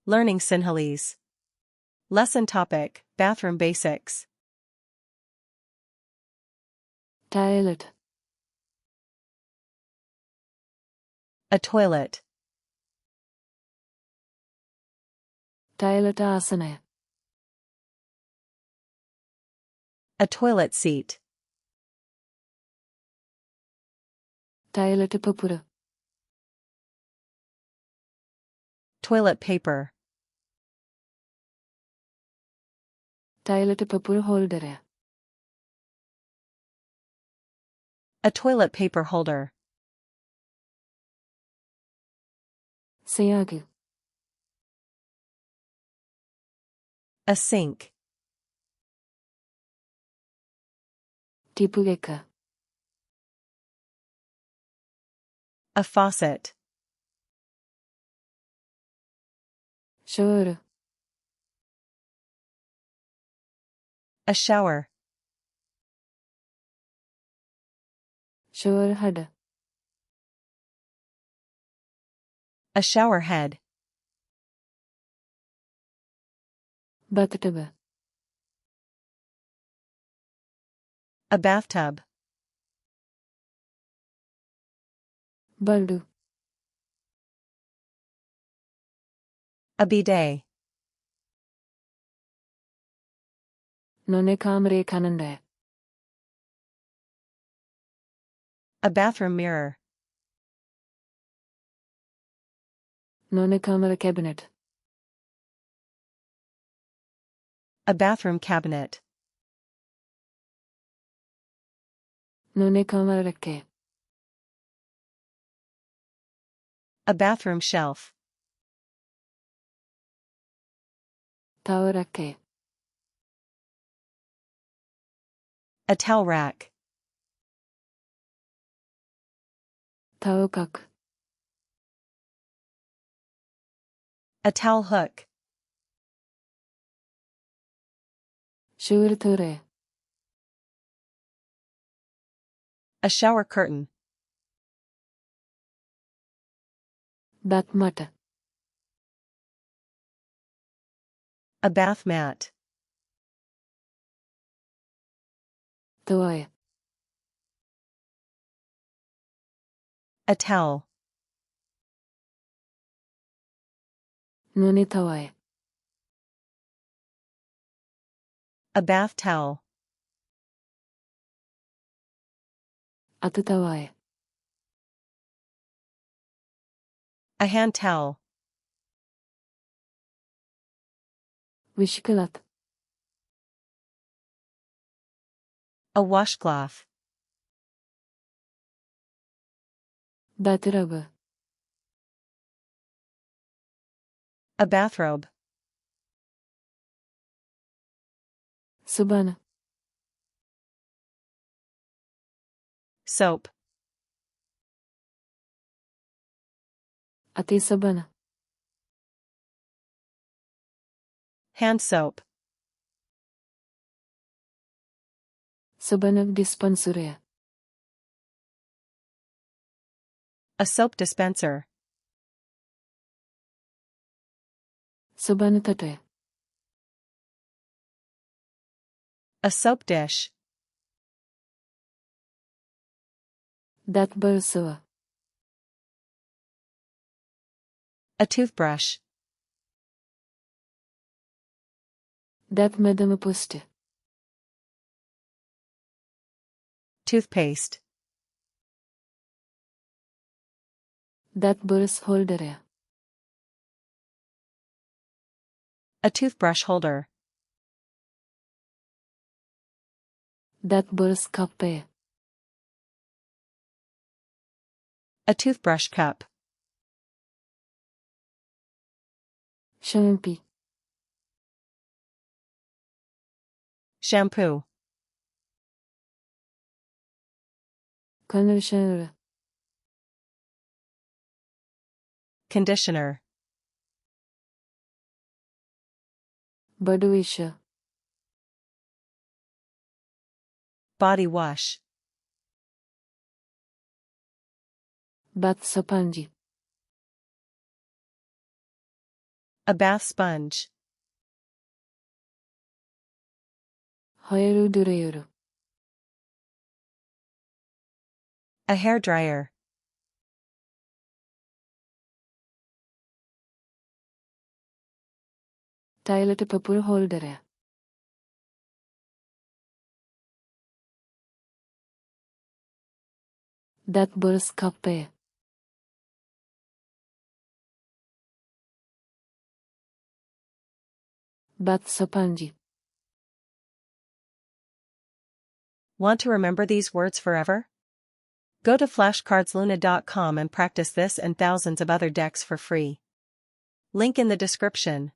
Learning Sinhalese. Lesson topic, Bathroom Basics. Toilet. A toilet. Toilet asana. A toilet seat. Toilet papura. Toilet paper. Toilet papura holder. A toilet paper holder. Siyagi. A sink. Tipugeka. A faucet. Shower. A shower. Shower head. A shower head. Bathtub. A bathtub. Baldu. A bidet. None kamre kananda. A bathroom mirror. None kamera cabinet. A bathroom cabinet. None kamera rakke. A bathroom shelf. Towel rakke. A towel rack. Towel kak. A towel hook. Shower thure. A shower curtain. Bath mat. A bath mat. Toy. A towel. None toy. A bath towel. Atu toy. A hand towel. Wishkalat. A washcloth. Bathrobe. A bathrobe. Subana. Soap. Ati sabana. Hand soap. Sabana dispensary. A soap dispenser. Sabana tate. A soap dish. That bursawa. A toothbrush. That madama puste. Toothpaste. That burst holder. A toothbrush holder. That burst kappe. A toothbrush cup. Shampoo. Shampoo. Conditioner. Conditioner. Body Body wash. Bath sapanji. A bath sponge. Hayırlı. A hairdryer. Toilet paper holder. That burst kapı. Bath sponge. Want to remember these words forever? Go to flashcardsluna.com and practice this and thousands of other decks for free. Link in the description.